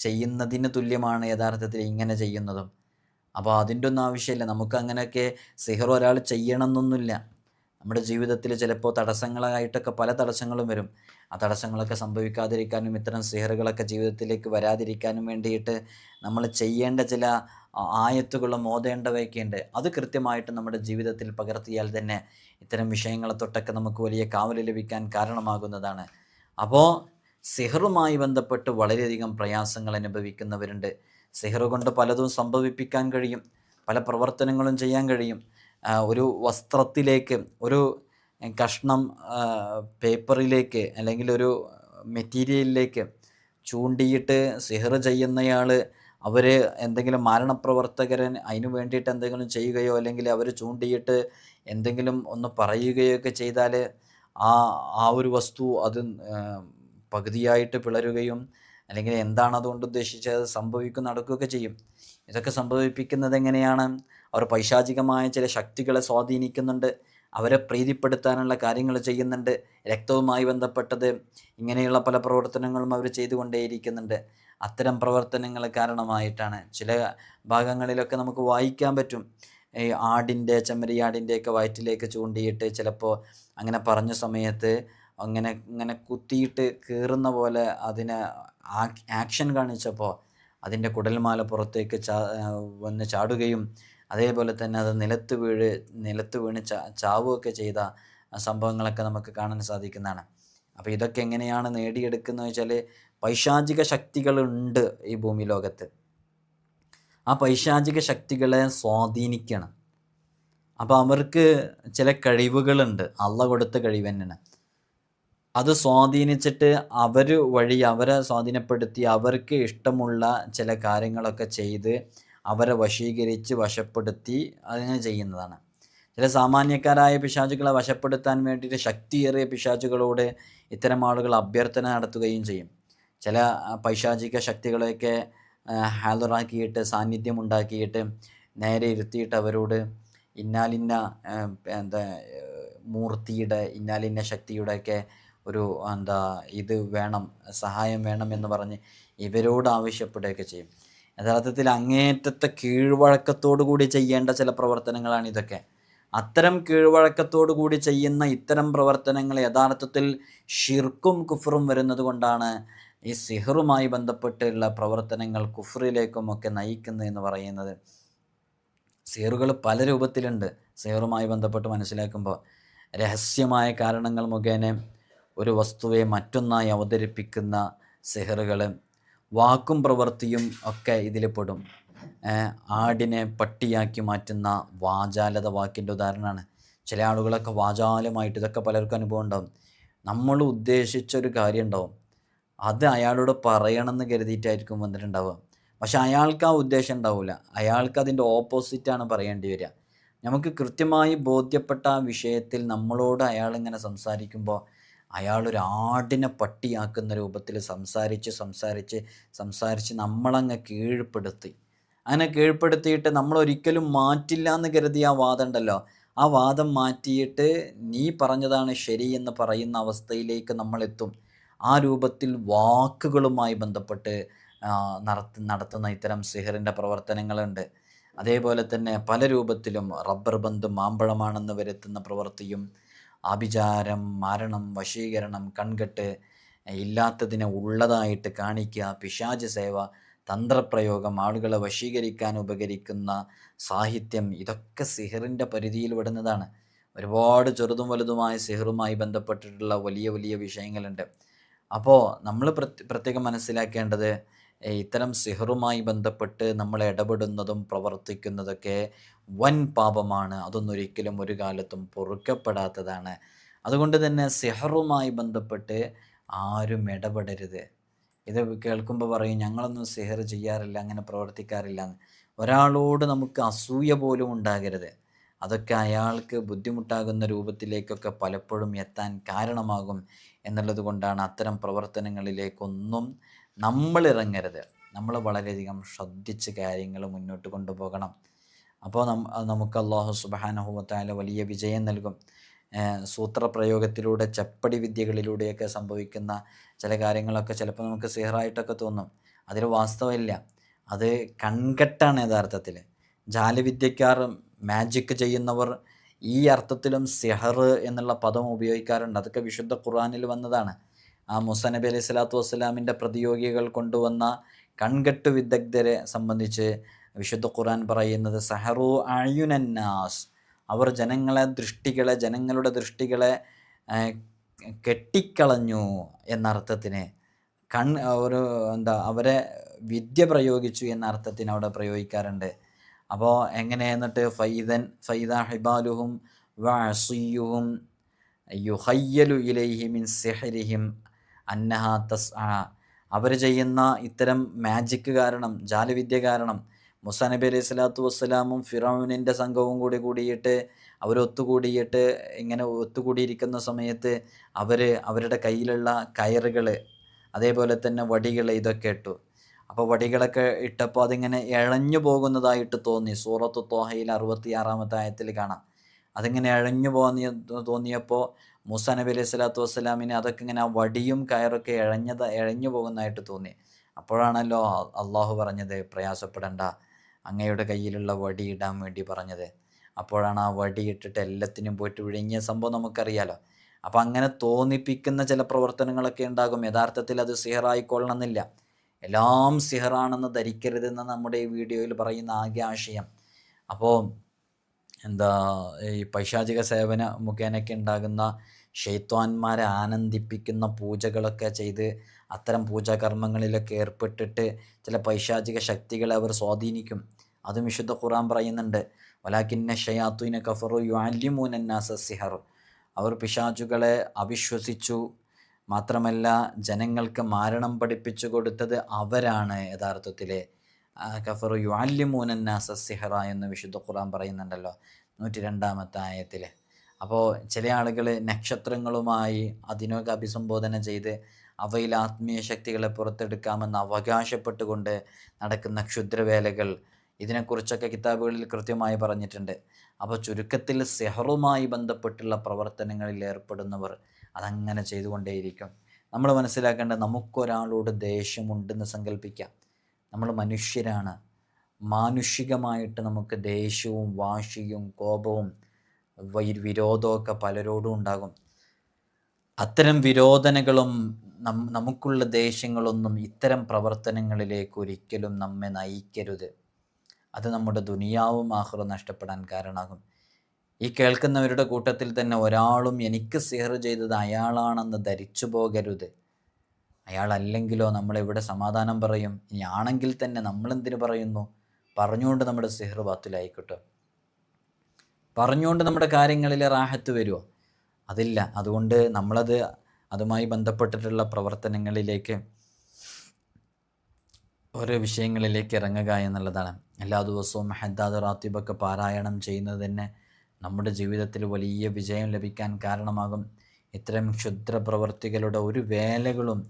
ചെയ്യുന്നതിന് തുല്യമാണ് യഥാർത്ഥത്തിൽ ഇങ്ങനെ ചെയ്യുന്നതും. അപ്പോൾ അതിൻ്റെ ഒന്നും ആവശ്യമില്ല. നമുക്ക് അങ്ങനെയൊക്കെ സിഹർ ഒരാൾ ചെയ്യണമെന്നൊന്നുമില്ല. നമ്മുടെ ജീവിതത്തിൽ ചിലപ്പോൾ തടസ്സങ്ങളായിട്ടൊക്കെ പല തടസ്സങ്ങളും വരും. ആ തടസ്സങ്ങളൊക്കെ സംഭവിക്കാതിരിക്കാനും ഇത്തരം സിഹറുകളൊക്കെ ജീവിതത്തിലേക്ക് വരാതിരിക്കാനും വേണ്ടിയിട്ട് നമ്മൾ ചെയ്യേണ്ട ചില ആയത്തുകളും ഓതേണ്ടവയൊക്കെ ഉണ്ട്. അത് കൃത്യമായിട്ട് നമ്മുടെ ജീവിതത്തിൽ പകർത്തിയാൽ തന്നെ ഇത്തരം വിഷയങ്ങളെ തൊട്ടൊക്കെ നമുക്ക് വലിയ കാവൽ ലഭിക്കാൻ കാരണമാകുന്നതാണ്. അപ്പോൾ സിഹറുമായി ബന്ധപ്പെട്ട് വളരെയധികം പ്രയാസങ്ങൾ അനുഭവിക്കുന്നവരുണ്ട്. സിഹർ കൊണ്ട് പലതും സംഭവിപ്പിക്കാൻ കഴിയും, പല പ്രവർത്തനങ്ങളും ചെയ്യാൻ കഴിയും. ഒരു വസ്ത്രത്തിലേക്ക്, ഒരു കഷ്ണം പേപ്പറിലേക്ക്, അല്ലെങ്കിൽ ഒരു മെറ്റീരിയലിലേക്ക് ചൂണ്ടിയിട്ട് സിഹർ ചെയ്യുന്നയാൾ അവർ എന്തെങ്കിലും മാരണപ്രവർത്തകരൻ അതിനു വേണ്ടിയിട്ട് എന്തെങ്കിലും ചെയ്യുകയോ അല്ലെങ്കിൽ അവർ ചൂണ്ടിയിട്ട് എന്തെങ്കിലും ഒന്ന് പറയുകയോ ഒക്കെ ചെയ്താൽ ആ ഒരു വസ്തു അത് പകുതിയായിട്ട് പിളരുകയും അല്ലെങ്കിൽ എന്താണ് അതുകൊണ്ട് ഉദ്ദേശിച്ചത് സംഭവിക്കും, നടക്കുകയൊക്കെ ചെയ്യും. ഇതൊക്കെ സംഭവിപ്പിക്കുന്നത് എങ്ങനെയാണ്? അവർ പൈശാചികമായ ചില ശക്തികളെ സ്വാധീനിക്കുന്നുണ്ട്, അവരെ പ്രീതിപ്പെടുത്താനുള്ള കാര്യങ്ങൾ ചെയ്യുന്നുണ്ട്. രക്തവുമായി ബന്ധപ്പെട്ടത് ഇങ്ങനെയുള്ള പല പ്രവർത്തനങ്ങളും അവർ ചെയ്തുകൊണ്ടേയിരിക്കുന്നുണ്ട്. അത്തരം പ്രവർത്തനങ്ങൾ കാരണമായിട്ടാണ് ചില ഭാഗങ്ങളിലൊക്കെ നമുക്ക് വായിക്കാൻ പറ്റും, ഈ ചെമ്മരിയാടിൻ്റെയൊക്കെ വയറ്റിലേക്ക് ചൂണ്ടിയിട്ട് ചിലപ്പോൾ അങ്ങനെ പറഞ്ഞ സമയത്ത് ഇങ്ങനെ കുത്തിയിട്ട് കീറുന്ന പോലെ അതിനെ ആക്ഷൻ കാണിച്ചപ്പോൾ അതിൻ്റെ കുടൽമാല പുറത്തേക്ക് വന്ന് ചാടുകയും അതേപോലെ തന്നെ അത് നിലത്ത് വീണ് ചാവുകയൊക്കെ ചെയ്ത സംഭവങ്ങളൊക്കെ നമുക്ക് കാണാൻ സാധിക്കുന്നതാണ്. അപ്പോൾ ഇതൊക്കെ എങ്ങനെയാണ് നേടിയെടുക്കുന്നത് വെച്ചാൽ പൈശാചിക ശക്തികളുണ്ട് ഈ ഭൂമി ലോകത്ത്. ആ പൈശാചിക ശക്തികളെ സ്വാധീനിക്കണം. അപ്പോൾ അവർക്ക് ചില കഴിവുകളുണ്ട്, അള്ള കൊടുത്ത കഴിവ് തന്നെയാണ്. അത് സ്വാധീനിച്ചിട്ട് അവർ വഴി അവരെ സ്വാധീനപ്പെടുത്തി അവർക്ക് ഇഷ്ടമുള്ള ചില കാര്യങ്ങളൊക്കെ ചെയ്ത് അവരെ വശീകരിച്ച് വശപ്പെടുത്തി അങ്ങനെ ചെയ്യുന്നതാണ്. ചില സാമാന്യക്കാരായ പിശാചുകളെ വശപ്പെടുത്താൻ വേണ്ടിയിട്ട് ശക്തിയേറിയ പിശാചുകളോട് ഇത്തരം ആളുകൾ അഭ്യർത്ഥന നടത്തുകയും ചെയ്യും. ചില പൈശാചിക ശക്തികളെയൊക്കെ ഹാജറാക്കിയിട്ട് സാന്നിധ്യം ഉണ്ടാക്കിയിട്ട് നേരെ ഇരുത്തിയിട്ട് അവരോട് ഇന്നാലിന്ന മൂർത്തിയുടെ ഇന്നാലിന്ന ശക്തിയുടെയൊക്കെ ഒരു ഇത് വേണം, സഹായം വേണം എന്ന് പറഞ്ഞ് ഇവരോട് ആവശ്യപ്പെടുകയൊക്കെ ചെയ്യും. യഥാർത്ഥത്തിൽ അങ്ങേയറ്റത്തെ കീഴ്വഴക്കത്തോടു കൂടി ചെയ്യേണ്ട ചില പ്രവർത്തനങ്ങളാണ് ഇതൊക്കെ. അത്തരം കീഴ്വഴക്കത്തോടു കൂടി ചെയ്യുന്ന ഇത്തരം പ്രവർത്തനങ്ങൾ യഥാർത്ഥത്തിൽ ഷിർക്കും കുഫറും വരുന്നത് കൊണ്ടാണ് ഈ സിഹറുമായി ബന്ധപ്പെട്ടുള്ള പ്രവർത്തനങ്ങൾ കുഫറിലേക്കും ഒക്കെ നയിക്കുന്നത് എന്ന് പറയുന്നത്. സിഹറുകൾ പല രൂപത്തിലുണ്ട്. സിഹറുമായി ബന്ധപ്പെട്ട് മനസ്സിലാക്കുമ്പോൾ രഹസ്യമായ കാരണങ്ങൾ മുഖേന ഒരു വസ്തുവെ മറ്റൊന്നായി അവതരിപ്പിക്കുന്ന സിഹറുകൾ, വാക്കും പ്രവൃത്തിയും ഒക്കെ ഇതിൽ പെടും. ആടിനെ പട്ടിയാക്കി മാറ്റുന്ന വാചാലത വാക്കിൻ്റെ ഉദാഹരണമാണ്. ചില ആളുകളൊക്കെ വാചാലമായിട്ട്, ഇതൊക്കെ പലർക്കും അനുഭവം ഉണ്ടാവും. നമ്മൾ ഉദ്ദേശിച്ചൊരു കാര്യം ഉണ്ടാവും, അത് അയാളോട് പറയണമെന്ന് കരുതിയിട്ടായിരിക്കും വന്നിട്ടുണ്ടാവുക. പക്ഷെ അയാൾക്ക് ആ ഉദ്ദേശം ഉണ്ടാവില്ല, അയാൾക്ക് അതിൻ്റെ ഓപ്പോസിറ്റാണ് പറയേണ്ടി വരിക. നമുക്ക് കൃത്യമായി ബോധ്യപ്പെട്ട ആ വിഷയത്തിൽ നമ്മളോട് അയാളിങ്ങനെ സംസാരിക്കുമ്പോൾ അയാളൊരു ആടിനെ പട്ടിയാക്കുന്ന രൂപത്തിൽ സംസാരിച്ച് നമ്മളങ്ങ് കീഴ്പ്പെടുത്തി. അങ്ങനെ കീഴ്പ്പെടുത്തിയിട്ട് നമ്മളൊരിക്കലും മാറ്റില്ല എന്ന് കരുതിയ ആ വാദം ഉണ്ടല്ലോ, ആ വാദം മാറ്റിയിട്ട് നീ പറഞ്ഞതാണ് ശരി എന്ന് പറയുന്ന അവസ്ഥയിലേക്ക് നമ്മളെത്തും. ആ രൂപത്തിൽ വാക്കുകളുമായി ബന്ധപ്പെട്ട് നടത്തുന്ന ഇത്തരം സിഹറിൻ്റെ പ്രവർത്തനങ്ങളുണ്ട്. അതേപോലെ തന്നെ പല രൂപത്തിലും റബ്ബർ ബന്ധ് മാമ്പഴമാണെന്ന് വരുത്തുന്ന പ്രവൃത്തിയും, ആഭിചാരം, മാരണം, വശീകരണം, കൺകെട്ട്, ഇല്ലാത്തതിനെ ഉള്ളതായിട്ട് കാണിക്കുക, പിശാച് സേവ, തന്ത്രപ്രയോഗം, ആളുകളെ വശീകരിക്കാൻ ഉപകരിക്കുന്ന സാഹിത്യം, ഇതൊക്കെ സിഹറിൻ്റെ പരിധിയിൽ വിടുന്നതാണ്. ഒരുപാട് ചെറുതും വലുതുമായ സിഹറുമായി ബന്ധപ്പെട്ടിട്ടുള്ള വലിയ വലിയ വിഷയങ്ങളുണ്ട്. അപ്പോൾ നമ്മൾ പ്രത്യേകം മനസ്സിലാക്കേണ്ടത്, ഇത്തരം സിഹറുമായി ബന്ധപ്പെട്ട് നമ്മൾ ഇടപെടുന്നതും പ്രവർത്തിക്കുന്നതൊക്കെ വൻ പാപമാണ്. അതൊന്നൊരിക്കലും ഒരു കാലത്തും പൊറുക്കപ്പെടാത്തതാണ്. അതുകൊണ്ട് തന്നെ സിഹറുമായി ബന്ധപ്പെട്ട് ആരും ഇടപെടരുത്. ഇത് കേൾക്കുമ്പോൾ പറയും ഞങ്ങളൊന്നും സിഹർ ചെയ്യാറില്ല, അങ്ങനെ പ്രവർത്തിക്കാറില്ല എന്ന്. ഒരാളോട് നമുക്ക് അസൂയ പോലും ഉണ്ടാകരുത്. അതൊക്കെ അയാൾക്ക് ബുദ്ധിമുട്ടാകുന്ന രൂപത്തിലേക്കൊക്കെ പലപ്പോഴും എത്താൻ കാരണമാകും എന്നുള്ളത് കൊണ്ടാണ് അത്തരം പ്രവർത്തനങ്ങളിലേക്കൊന്നും നമ്മൾ ഇറങ്ങരുത്. നമ്മൾ വളരെയധികം ശ്രദ്ധിച്ച് കാര്യങ്ങൾ മുന്നോട്ട് കൊണ്ടുപോകണം. അപ്പോൾ നമുക്ക് അല്ലാഹു സുബ്ഹാനഹു വ തആല വലിയ വിജയം നൽകും. സൂത്രപ്രയോഗത്തിലൂടെ ചപ്പടി വിദ്യകളിലൂടെയൊക്കെ സംഭവിക്കുന്ന ചില കാര്യങ്ങളൊക്കെ ചിലപ്പോൾ നമുക്ക് സിഹറായിട്ടൊക്കെ തോന്നും. അതിൽ വാസ്തവമില്ല. അത് കൺകെട്ടാണ് യഥാർത്ഥത്തിൽ. ജാലവിദ്യക്കാർ, മാജിക് ചെയ്യുന്നവർ ഈ അർത്ഥത്തിലും സിഹർ എന്നുള്ള പദം ഉപയോഗിക്കാറുണ്ട്. അതൊക്കെ വിശുദ്ധ ഖുർആനിൽ വന്നതാണ്. ആ മൂസ നബി അലൈഹി സ്വലാത്തു വസ്സലാമിൻ്റെ പ്രതിയോഗികൾ കൊണ്ടുവന്ന കൺകെട്ട് വിദഗ്ധരെ സംബന്ധിച്ച് വിശുദ്ധ ഖുർആൻ പറയുന്നത് സഹറു അയുനന്നാസ്, അവർ ജനങ്ങളുടെ ദൃഷ്ടികളെ കെട്ടിക്കളഞ്ഞു എന്നർത്ഥത്തിന്, ഒരു അവരെ വിദ്യ പ്രയോഗിച്ചു എന്ന അർത്ഥത്തിന് അവിടെ പ്രയോഗിക്കാറുണ്ട്. അപ്പോൾ എങ്ങനെ എന്നിട്ട് ഫൈദ ഹിബാലുഹും വഅസിയുഹും യുഹയ്യലു ഇലൈഹി മിൻ സിഹ്രിഹിം അന്നഹ തസ്ആ, അവർ ചെയ്യുന്ന ഇത്തരം മാജിക്ക് കാരണം, ജാലവിദ്യ കാരണം മൂസാ നബി അലൈഹി സ്വലാത്തു വസ്സലാമും ഫിറൗനിൻ്റെ സംഘവും കൂടിയിട്ട് ഇങ്ങനെ ഒത്തുകൂടിയിരിക്കുന്ന സമയത്ത് അവരുടെ കയ്യിലുള്ള കയറുകൾ, അതേപോലെ തന്നെ വടികൾ, ഇതൊക്കെ ഇട്ടു. അപ്പോൾ വടികളൊക്കെ ഇട്ടപ്പോൾ അതിങ്ങനെ ഇഴഞ്ഞു പോകുന്നതായിട്ട് തോന്നി. സൂറത്തു ത്വാഹയിൽ 66-ാമത്തെ ആയത്തിൽ കാണാം. അതിങ്ങനെ ഇഴഞ്ഞു തോന്നിയപ്പോൾ മൂസാ നബി അലൈഹി സ്വലാത്തു വസ്സലാമിന് അതൊക്കെ ഇങ്ങനെ ആ വടിയും കയറൊക്കെ ഇഴഞ്ഞു പോകുന്നതായിട്ട് തോന്നി. അപ്പോഴാണല്ലോ അള്ളാഹു പറഞ്ഞത് പ്രയാസപ്പെടേണ്ട, അങ്ങയുടെ കയ്യിലുള്ള വടി ഇടാൻ വേണ്ടി പറഞ്ഞത്. അപ്പോഴാണ് ആ വടി ഇട്ടിട്ട് എല്ലാത്തിനും പോയിട്ട് വിഴുങ്ങിയ സംഭവം നമുക്കറിയാലോ. അപ്പം അങ്ങനെ തോന്നിപ്പിക്കുന്ന ചില പ്രവർത്തനങ്ങളൊക്കെ ഉണ്ടാകും. യഥാർത്ഥത്തിൽ അത് സിഹറായിക്കൊള്ളണമെന്നില്ല. എല്ലാം സിഹറാണെന്ന് ധരിക്കരുതെന്ന് നമ്മുടെ ഈ വീഡിയോയിൽ പറയുന്ന ആകെ ആശയം. അപ്പോൾ ഈ പൈശാചിക സേവന മുഖേനയ്ക്ക് ഉണ്ടാകുന്ന ഷെയ്ത്വാന്മാരെ ആനന്ദിപ്പിക്കുന്ന പൂജകളൊക്കെ ചെയ്ത് അത്തരം പൂജാകർമ്മങ്ങളിലൊക്കെ ഏർപ്പെട്ടിട്ട് ചില പൈശാചിക ശക്തികളെ അവർ സ്വാധീനിക്കും. അതും വിശുദ്ധ ഖുർആൻ പറയുന്നുണ്ട്, വലാകിന്ന ശയാത്തീന കഫറു യുഅല്ലിമൂന അന്നാസ സിഹർ, അവർ പിശാചുകളെ അവിശ്വസിച്ചു, മാത്രമല്ല ജനങ്ങൾക്ക് മാരണം പഠിപ്പിച്ചു കൊടുത്തത് അവരാണ്. യഥാർത്ഥത്തിൽ കഫറു യുഅല്ലിമൂന അന്നാസ സിഹറ എന്ന് വിശുദ്ധ ഖുർആൻ പറയുന്നുണ്ടല്ലോ 102-ാമത്തെ ആയത്തിൽ. അപ്പോൾ ചില ആളുകൾ നക്ഷത്രങ്ങളുമായി അതിനൊക്കെ അഭിസംബോധന ചെയ്ത് അവയിൽ ആത്മീയ ശക്തികളെ പുറത്തെടുക്കാമെന്ന് അവകാശപ്പെട്ടുകൊണ്ട് നടക്കുന്ന ക്ഷുദ്രവേലകൾ, ഇതിനെക്കുറിച്ചൊക്കെ കിതാബുകളിൽ കൃത്യമായി പറഞ്ഞിട്ടുണ്ട്. അപ്പോൾ ചുരുക്കത്തിൽ സിഹറുമായി ബന്ധപ്പെട്ടുള്ള പ്രവർത്തനങ്ങളിൽ ഏർപ്പെടുന്നവർ അതങ്ങനെ ചെയ്തുകൊണ്ടേയിരിക്കും. നമ്മൾ മനസ്സിലാക്കേണ്ടത്, നമുക്കൊരാളോട് ദേഷ്യമുണ്ടെന്ന് സങ്കല്പിക്കാം. നമ്മൾ മനുഷ്യരാണ്. മാനുഷികമായിട്ട് നമുക്ക് ദേഷ്യവും വാശിയും കോപവും വിരോധമൊക്കെ പലരോടും ഉണ്ടാകും. അത്തരം വിരോധനകളും നമുക്കുള്ള ദേഷ്യങ്ങളൊന്നും ഇത്തരം പ്രവർത്തനങ്ങളിലേക്ക് ഒരിക്കലും നമ്മെ നയിക്കരുത്. അത് നമ്മുടെ ദുനിയാവും ആഖിറവും നഷ്ടപ്പെടാൻ കാരണമാകും. ഈ കേൾക്കുന്നവരുടെ കൂട്ടത്തിൽ തന്നെ ഒരാളും എനിക്ക് സിഹർ ചെയ്തത് അയാളാണെന്ന് ധരിച്ചു പോകരുത്. അയാളല്ലെങ്കിലോ നമ്മളെവിടെ സമാധാനം പറയും? ഇനി ആണെങ്കിൽ തന്നെ നമ്മളെന്തിനു പറയുന്നു? പറഞ്ഞുകൊണ്ട് നമ്മുടെ സിഹർ ബാത്തിലായിക്കോട്ടെ, പറഞ്ഞുകൊണ്ട് നമ്മുടെ കാര്യങ്ങളിൽ റാഹത്ത് വരുമോ? അതില്ല. അതുകൊണ്ട് അതുമായി ബന്ധപ്പെട്ടിട്ടുള്ള പ്രവർത്തനങ്ങളിലേക്ക്, ഓരോ വിഷയങ്ങളിലേക്ക് ഇറങ്ങുക എന്നുള്ളതാണ്. എല്ലാ ദിവസവും ഹദ്ദാദ് റാത്തിബൊക്കെ പാരായണം ചെയ്യുന്നത് തന്നെ നമ്മുടെ ജീവിതത്തിൽ വലിയ വിജയം ലഭിക്കാൻ കാരണമാകും. ഇത്തരം ക്ഷുദ്ര പ്രവർത്തികളുടെ ഒരു വേലകളും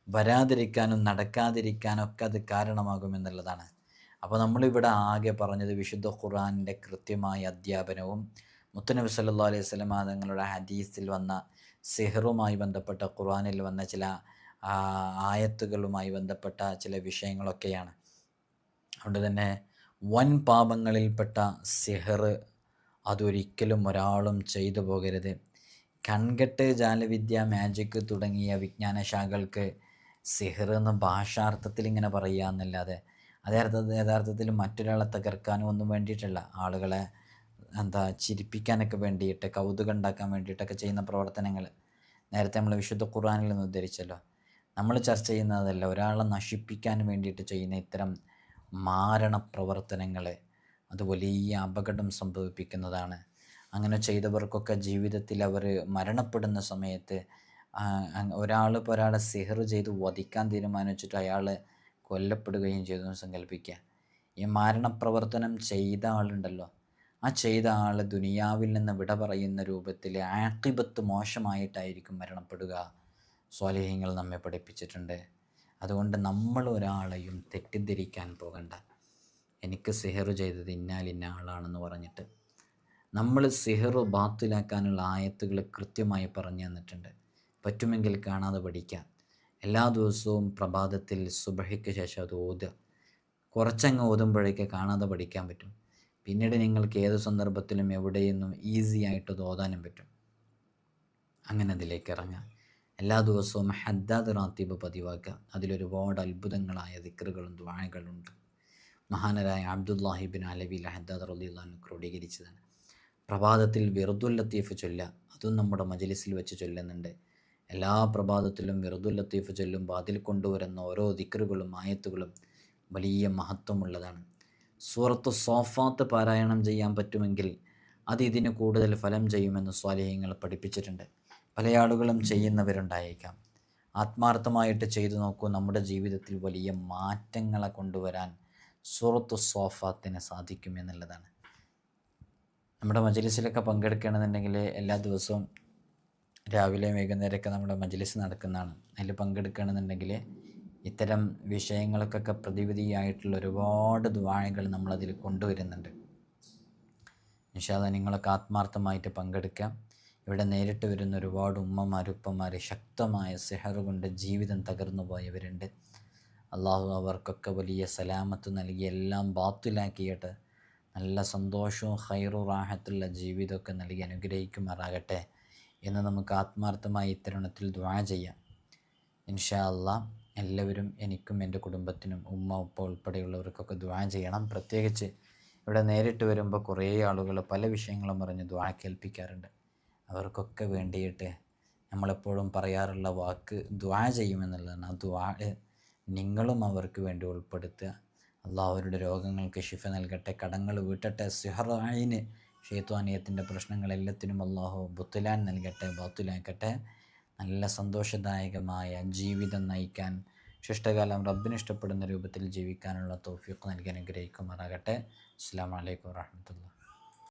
വരാതിരിക്കാനും നടക്കാതിരിക്കാനൊക്കെ അത് കാരണമാകുമെന്നുള്ളതാണ്. അപ്പോൾ നമ്മളിവിടെ ആകെ പറഞ്ഞത് വിശുദ്ധ ഖുർആനിൻ്റെ കൃത്യമായ അധ്യാപനവും മുത്തുനബി സല്ലല്ലാഹു അലൈഹി വസല്ലം തങ്ങളുടെ ഹദീസിൽ വന്ന സിഹറുമായി ബന്ധപ്പെട്ട ഖുർആനിൽ വന്ന ചില ആയത്തുകളുമായി ബന്ധപ്പെട്ട ചില വിഷയങ്ങളൊക്കെയാണ്. അതുകൊണ്ട് തന്നെ വൻ പാപങ്ങളിൽപ്പെട്ട സിഹർ അതൊരിക്കലും ഒരാളും ചെയ്തു പോകരുത്. കൺകെട്ട്, ജാലവിദ്യ, മാജിക് തുടങ്ങിയ വിജ്ഞാനശാഖകൾക്ക് സിഹർ എന്ന് ഭാഷാർത്ഥത്തിൽ ഇങ്ങനെ പറയുക എന്നല്ലാതെ യഥാർത്ഥത്തിൽ മറ്റൊരാളെ തകർക്കാനും ഒന്നും വേണ്ടിയിട്ടല്ല. ആളുകളെ ചിരിപ്പിക്കാനൊക്കെ വേണ്ടിയിട്ട്, കൗതുകം ഉണ്ടാക്കാൻ വേണ്ടിയിട്ടൊക്കെ ചെയ്യുന്ന പ്രവർത്തനങ്ങൾ നേരത്തെ നമ്മൾ വിശുദ്ധ ഖുർആനിൽ നിന്ന് ഉദ്ധരിച്ചല്ലോ. നമ്മൾ ചർച്ച ചെയ്യുന്നതല്ല, ഒരാളെ നശിപ്പിക്കാൻ വേണ്ടിയിട്ട് ചെയ്യുന്ന ഇത്തരം മാരണ പ്രവർത്തനങ്ങൾ അത് വലിയ അപകടം സംഭവിപ്പിക്കുന്നതാണ്. അങ്ങനെ ചെയ്തവർക്കൊക്കെ ജീവിതത്തിൽ അവർ മരണപ്പെടുന്ന സമയത്ത് ഇപ്പോൾ ഒരാളെ സിഹർ ചെയ്ത് വധിക്കാൻ തീരുമാനിച്ചിട്ട് അയാൾ കൊല്ലപ്പെടുകയും ചെയ്തു സങ്കല്പിക്കുക. ഈ മാരണപ്രവർത്തനം ചെയ്ത ആളുണ്ടല്ലോ, ആ ചെയ്ത ആൾ ദുനിയാവിൽ നിന്ന് വിട പറയുന്ന രൂപത്തിൽ ആഖിബത്ത് മോശമായിട്ടായിരിക്കും മരണപ്പെടുക. സ്വാലിഹീങ്ങൾ നമ്മെ പഠിപ്പിച്ചിട്ടുണ്ട്. അതുകൊണ്ട് നമ്മൾ ഒരാളെയും തെറ്റിദ്ധരിക്കാൻ പോകണ്ട. എനിക്ക് സിഹർ ചെയ്തത് ഇന്നാലിന്ന ആളാണെന്ന് പറഞ്ഞിട്ട് നമ്മൾ സിഹറ് ബാത്തിലാക്കാനുള്ള ആയത്തുകൾ കൃത്യമായി പറഞ്ഞു തന്നിട്ടുണ്ട്. പറ്റുമെങ്കിൽ കാണാതെ പഠിക്കുക. എല്ലാ ദിവസവും പ്രഭാതത്തിൽ സുബഹിക്ക് ശേഷം അത് ഓതുക. കുറച്ചങ്ങ് ഓതുമ്പോഴേക്ക് കാണാതെ പഠിക്കാൻ പറ്റും. പിന്നീട് നിങ്ങൾക്ക് ഏത് സന്ദർഭത്തിലും എവിടെയൊന്നും ഈസി ആയിട്ട് അത് ഓതാനും പറ്റും. അങ്ങനെ അതിലേക്ക് ഇറങ്ങുക. എല്ലാ ദിവസവും ഹദ്ദാദ് റാത്തീബ് പതിവാക്കുക. അതിലൊരുപാട് അത്ഭുതങ്ങളായ ദിക്റുകളും ദുആകളുണ്ട്. മഹാനരായ അബ്ദുല്ലാഹിബിൻ അലവി ഹദ്ദാദ് റളിയല്ലാഹു അൻഹു ക്രോഡീകരിച്ചതാണ്. പ്രഭാതത്തിൽ വിറുദുൽ ലത്തീഫ് ചൊല്ലുക. അതും നമ്മുടെ മജ്ലിസിൽ വെച്ച് ചൊല്ലുന്നുണ്ട്. എല്ലാ പ്രഭാതത്തിലും വിറുദുൽ ലത്തീഫ് ചൊല്ലുമ്പോൾ അതിൽ കൊണ്ടുവരുന്ന ഓരോ ദിക്റുകളും ആയത്തുകളും വലിയ മഹത്വമുള്ളതാണ്. സൂറത്തു സോഫാത്ത് പാരായണം ചെയ്യാൻ പറ്റുമെങ്കിൽ അത് ഇതിന് കൂടുതൽ ഫലം ചെയ്യുമെന്ന് സ്വാലിഹ്യങ്ങൾ പഠിപ്പിച്ചിട്ടുണ്ട്. പല ആളുകളും ചെയ്യുന്നവരുണ്ടായേക്കാം. ആത്മാർത്ഥമായിട്ട് ചെയ്തു നോക്കൂ. നമ്മുടെ ജീവിതത്തിൽ വലിയ മാറ്റങ്ങളെ കൊണ്ടുവരാൻ സൂറത്തു സോഫാത്തിന് സാധിക്കുമെന്നുള്ളതാണ്. നമ്മുടെ മജ്ലിസിലൊക്കെ പങ്കെടുക്കണമെന്നുണ്ടെങ്കിൽ എല്ലാ ദിവസവും രാവിലെ വൈകുന്നേരമൊക്കെ നമ്മുടെ മജ്ലിസ് നടക്കുന്നതാണ്. അതിൽ പങ്കെടുക്കണമെന്നുണ്ടെങ്കിൽ ഇത്തരം വിഷയങ്ങൾക്കൊക്കെ പ്രതിവിധിയായിട്ടുള്ള ഒരുപാട് ദുആകൾ നമ്മളതിൽ കൊണ്ടുവരുന്നുണ്ട്. ഇൻഷാ അല്ലാഹ് നിങ്ങളൊക്കെ ആത്മാർത്ഥമായിട്ട് പങ്കെടുക്കാം. ഇവിടെ നേരിട്ട് വരുന്ന ഒരുപാട് ഉമ്മമാർ ഉപ്പമാർ ശക്തമായ സിഹർ കൊണ്ട് ജീവിതം തകർന്നു പോയവരുണ്ട്. അള്ളാഹു അവർക്കൊക്കെ വലിയ സലാമത്ത് നൽകി എല്ലാം ബാത്തിലാക്കിയിട്ട് നല്ല സന്തോഷവും ഖൈറും റാഹത്തുള്ള ജീവിതമൊക്കെ നൽകി അനുഗ്രഹിക്കുമാറാകട്ടെ എന്ന് നമുക്ക് ആത്മാർത്ഥമായി ഇത്തരുണത്തിൽ ദുആ ചെയ്യാം. ഇൻഷാ അല്ലാഹ് എല്ലാവരും എനിക്കും എൻ്റെ കുടുംബത്തിനും ഉമ്മ ഉപ്പ ഉൾപ്പെടെയുള്ളവർക്കൊക്കെ ദുആ ചെയ്യണം. പ്രത്യേകിച്ച് ഇവിടെ നേരിട്ട് വരുമ്പോൾ കുറേ ആളുകൾ പല വിഷയങ്ങളും പറഞ്ഞ് ദുആ കേൾപ്പിക്കാറുണ്ട്. അവർക്കൊക്കെ വേണ്ടിയിട്ട് നമ്മളെപ്പോഴും പറയാറുള്ള വാക്ക് ദുആ ചെയ്യുമെന്നുള്ളതാണ്. ആ ദുആ നിങ്ങളും അവർക്ക് വേണ്ടി ഉൾപ്പെടുത്തുക. അള്ളാഹു അവരുടെ രോഗങ്ങൾക്ക് ശിഫ നൽകട്ടെ, കടങ്ങൾ വീട്ടട്ടെ, സിഹർ ഐന് ഷൈത്വാനിയത്തിൻ്റെ പ്രശ്നങ്ങളെല്ലാത്തിനും അള്ളാഹു ബുത്തുലാൻ നൽകട്ടെ, ബാത്തുലാക്കട്ടെ. നല്ല സന്തോഷദായകമായ ജീവിതം നയിക്കാൻ, ശിഷ്ടകാലം റബ്ബിന് ഇഷ്ടപ്പെടുന്ന രൂപത്തിൽ ജീവിക്കാനുള്ള തൗഫീഖ് നൽകി അനുഗ്രഹിക്കുമാറാകട്ടെ. അസ്സലാമു അലൈക്കും വറഹ്മത്തുള്ളാഹി.